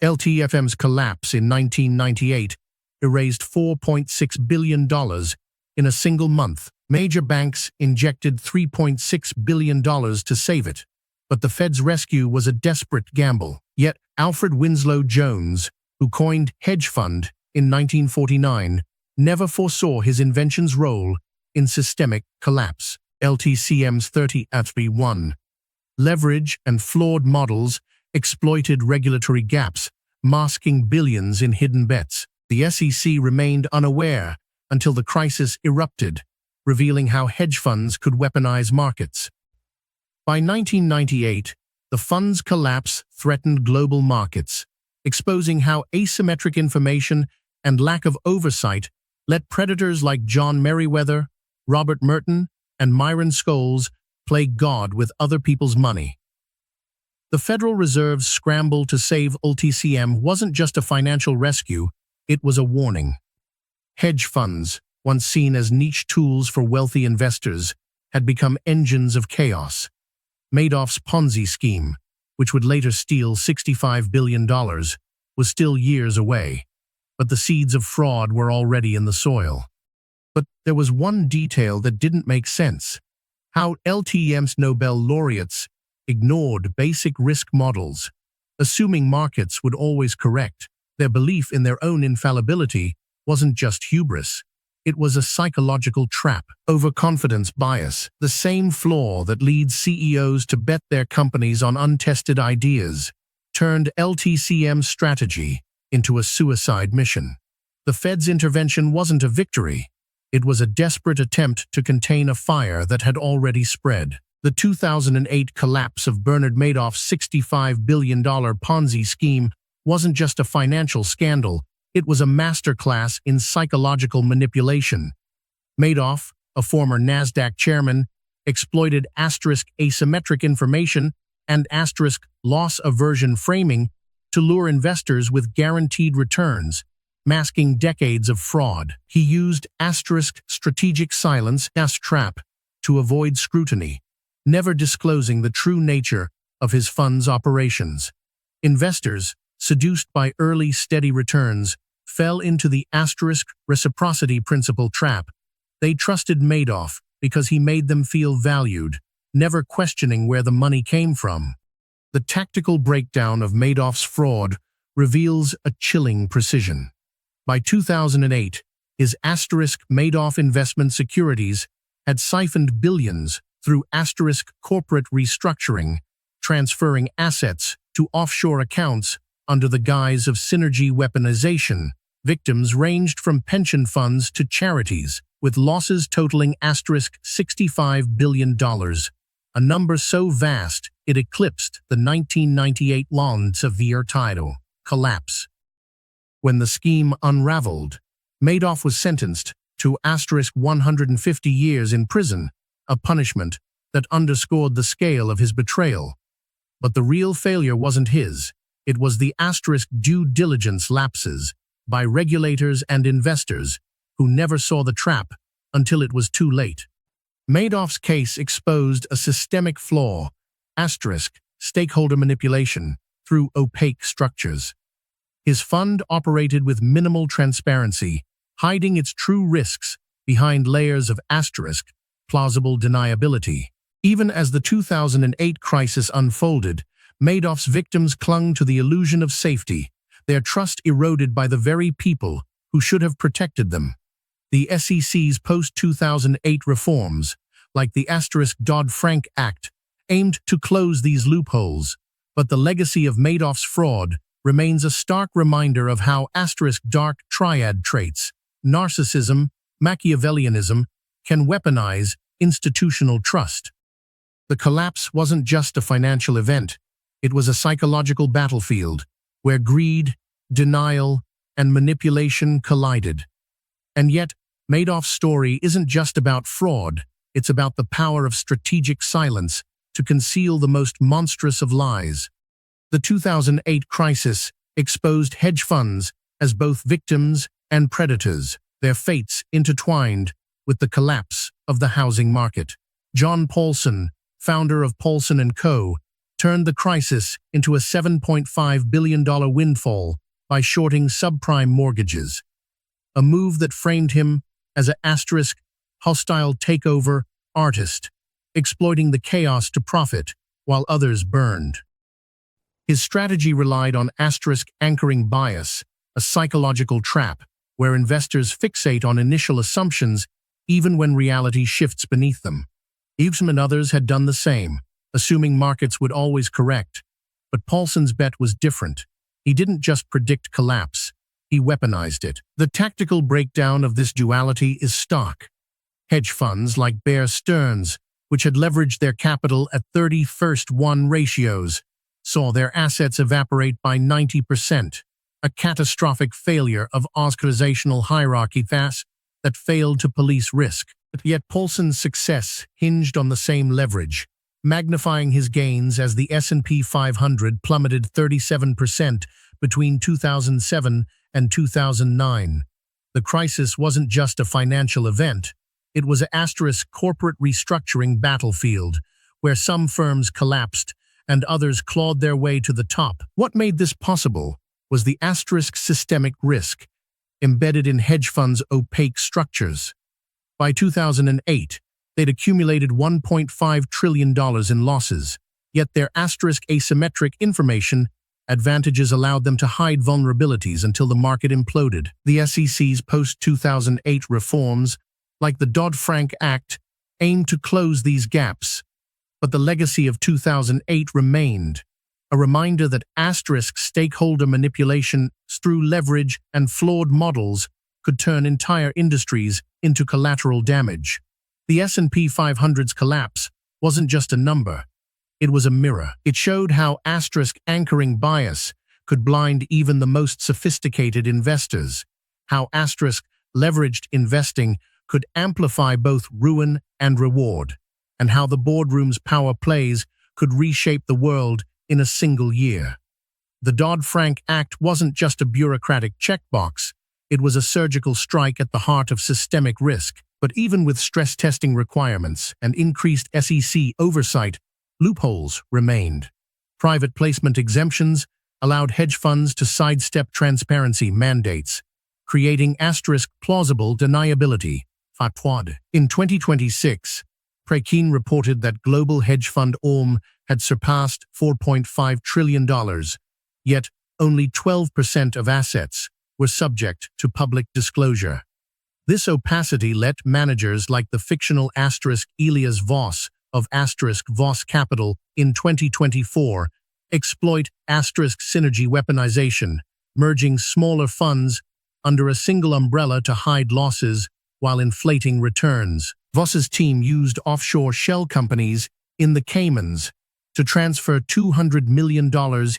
LTFM's collapse in 1998 erased $4.6 billion in a single month. Major banks injected $3.6 billion to save it. But the Fed's rescue was a desperate gamble. Yet Alfred Winslow Jones, who coined hedge fund in 1949, never foresaw his invention's role in systemic collapse. LTCM's 30-1. Leverage and flawed models exploited regulatory gaps, masking billions in hidden bets. The SEC remained unaware until the crisis erupted, revealing how hedge funds could weaponize markets. By 1998, the fund's collapse threatened global markets, exposing how asymmetric information and lack of oversight let predators like John Merriweather, Robert Merton, and Myron Scholes play God with other people's money. The Federal Reserve's scramble to save LTCM wasn't just a financial rescue, it was a warning. Hedge funds, once seen as niche tools for wealthy investors, had become engines of chaos. Madoff's Ponzi scheme, which would later steal $65 billion, was still years away, but the seeds of fraud were already in the soil. But there was one detail that didn't make sense: how LTCM's Nobel laureates ignored basic risk models, assuming markets would always correct. Their belief in their own infallibility wasn't just hubris. It was a psychological trap. Overconfidence bias, the same flaw that leads CEOs to bet their companies on untested ideas, turned LTCM's strategy into a suicide mission. The Fed's intervention wasn't a victory. It was a desperate attempt to contain a fire that had already spread. The 2008 collapse of Bernard Madoff's $65 billion Ponzi scheme wasn't just a financial scandal, it was a masterclass in psychological manipulation. Madoff, a former NASDAQ chairman, exploited asymmetric information and loss aversion framing to lure investors with guaranteed returns, masking decades of fraud. He used strategic silence trap to avoid scrutiny, never disclosing the true nature of his fund's operations. Investors, seduced by early steady returns, fell into the reciprocity principle trap. They trusted Madoff because he made them feel valued, never questioning where the money came from. The tactical breakdown of Madoff's fraud reveals a chilling precision. By 2008, his Madoff investment securities had siphoned billions through corporate restructuring, transferring assets to offshore accounts under the guise of synergy weaponization. Victims ranged from pension funds to charities, with losses totaling $65 billion, a number so vast it eclipsed the 1998 severe tidal collapse. When the scheme unraveled, Madoff was sentenced to 150 years in prison, a punishment that underscored the scale of his betrayal. But the real failure wasn't his. It was the due diligence lapses by regulators and investors who never saw the trap until it was too late. Madoff's case exposed a systemic flaw, stakeholder manipulation through opaque structures. His fund operated with minimal transparency, hiding its true risks behind layers of plausible deniability. Even as the 2008 crisis unfolded, Madoff's victims clung to the illusion of safety, their trust eroded by the very people who should have protected them. The SEC's post-2008 reforms, like the Dodd-Frank Act, aimed to close these loopholes, but the legacy of Madoff's fraud remains a stark reminder of how dark triad traits, narcissism, Machiavellianism, can weaponize institutional trust. The collapse wasn't just a financial event, it was a psychological battlefield where greed, denial, and manipulation collided. And yet, Madoff's story isn't just about fraud, it's about the power of strategic silence to conceal the most monstrous of lies. The 2008 crisis exposed hedge funds as both victims and predators, their fates intertwined with the collapse of the housing market. John Paulson, founder of Paulson & Co., turned the crisis into a $7.5 billion windfall by shorting subprime mortgages, a move that framed him as a hostile takeover artist, exploiting the chaos to profit while others burned. His strategy relied on anchoring bias, a psychological trap where investors fixate on initial assumptions even when reality shifts beneath them. Elias and others had done the same, assuming markets would always correct. But Paulson's bet was different. He didn't just predict collapse, he weaponized it. The tactical breakdown of this duality is stark. Hedge funds like Bear Stearns, which had leveraged their capital at 30-1 ratios, saw their assets evaporate by 90%, a catastrophic failure of organizational hierarchy that failed to police risk. Yet Paulson's success hinged on the same leverage, magnifying his gains as the S&P 500 plummeted 37% between 2007 and 2009. The crisis wasn't just a financial event, it was an corporate restructuring battlefield, where some firms collapsed and others clawed their way to the top. What made this possible was the systemic risk embedded in hedge funds' opaque structures. By 2008, they'd accumulated $1.5 trillion in losses, yet their asymmetric information advantages allowed them to hide vulnerabilities until the market imploded. The SEC's post-2008 reforms, like the Dodd-Frank Act, aimed to close these gaps, but the legacy of 2008 remained, a reminder that stakeholder manipulation through leverage and flawed models could turn entire industries into collateral damage. The S&P 500's collapse wasn't just a number, it was a mirror. It showed how anchoring bias could blind even the most sophisticated investors, how leveraged investing could amplify both ruin and reward, and how the boardroom's power plays could reshape the world in a single year. The Dodd-Frank Act wasn't just a bureaucratic checkbox, it was a surgical strike at the heart of systemic risk. But even with stress testing requirements and increased SEC oversight, loopholes remained. Private placement exemptions allowed hedge funds to sidestep transparency mandates, creating plausible deniability. In 2026, Prekin reported that global hedge fund had surpassed $4.5 trillion, yet only 12% of assets were subject to public disclosure. This opacity let managers like the fictional Elias Voss of Voss Capital in 2024 exploit synergy weaponization, merging smaller funds under a single umbrella to hide losses while inflating returns. Voss's team used offshore shell companies in the Caymans to transfer $200 million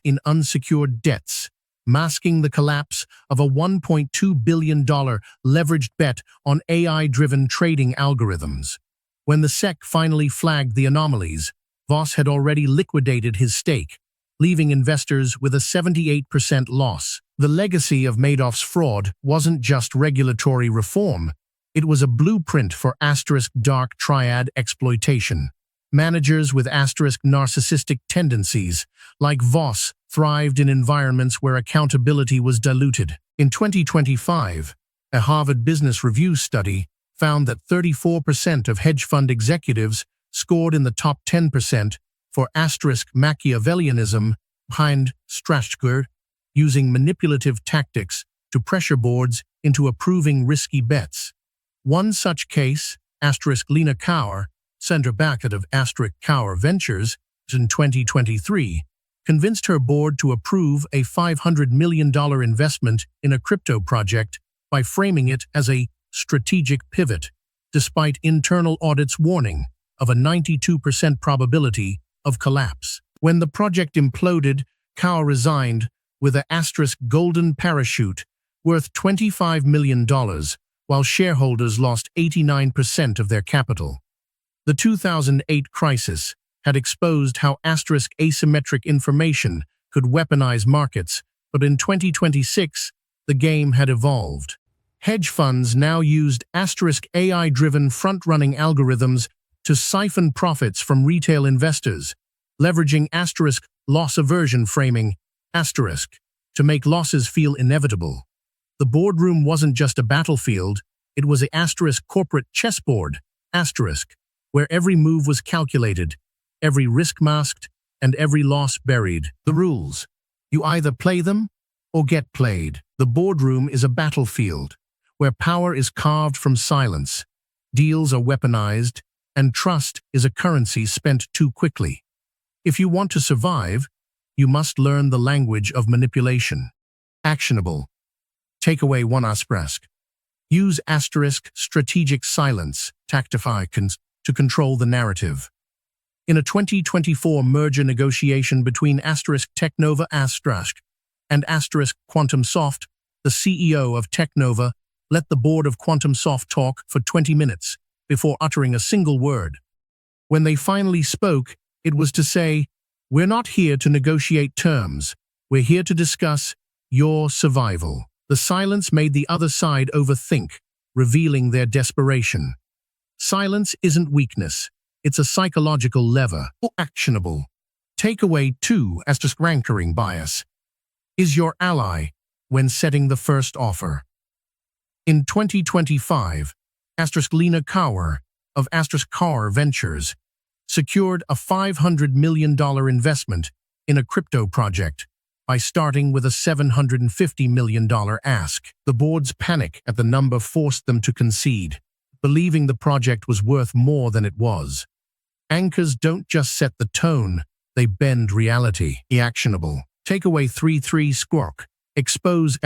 in unsecured debts, masking the collapse of a $1.2 billion leveraged bet on AI-driven trading algorithms. When the SEC finally flagged the anomalies, Voss had already liquidated his stake, leaving investors with a 78% loss. The legacy of Madoff's fraud wasn't just regulatory reform, it was a blueprint for dark triad exploitation. Managers with narcissistic tendencies, like Voss, thrived in environments where accountability was diluted. In 2025, a Harvard Business Review study found that 34% of hedge fund executives scored in the top 10% for Machiavellianism behind strategy, using manipulative tactics to pressure boards into approving risky bets. One such case, Lena Kaur, center-back of Kaur Ventures, in 2023, convinced her board to approve a $500 million investment in a crypto project by framing it as a strategic pivot, despite internal audits' warning of a 92% probability of collapse. When the project imploded, Kaur resigned with a golden parachute worth $25 million, while shareholders lost 89% of their capital. The 2008 crisis had exposed how asymmetric information could weaponize markets, but in 2026, the game had evolved. Hedge funds now used AI-driven front-running algorithms to siphon profits from retail investors, leveraging asterisk loss aversion framing asterisk to make losses feel inevitable. The boardroom wasn't just a battlefield, it was a asterisk corporate chessboard asterisk, where every move was calculated, every risk masked, and every loss buried. The rules. You either play them or get played. The boardroom is a battlefield, where power is carved from silence, deals are weaponized, and trust is a currency spent too quickly. If you want to survive, you must learn the language of manipulation. Actionable. Takeaway 1 asterisk. Use asterisk strategic silence to control the narrative. In a 2024 merger negotiation between asterisk TechNova asterisk and asterisk QuantumSoft, the CEO of TechNova let the board of QuantumSoft talk for 20 minutes before uttering a single word. When they finally spoke, it was to say, "We're not here to negotiate terms. We're here to discuss your survival." The silence made the other side overthink, revealing their desperation. Silence isn't weakness. It's a psychological lever. Actionable. Takeaway 2 asterisk rankering bias is your ally when setting the first offer. In 2025, asterisk Lena Kaur of asterisk Kaur Ventures secured a $500 million investment in a crypto project by starting with a $750 million ask. The board's panic at the number forced them to concede, believing the project was worth more than it was. Anchors don't just set the tone, they bend reality. Actionable. Takeaway 3 squawk. Expose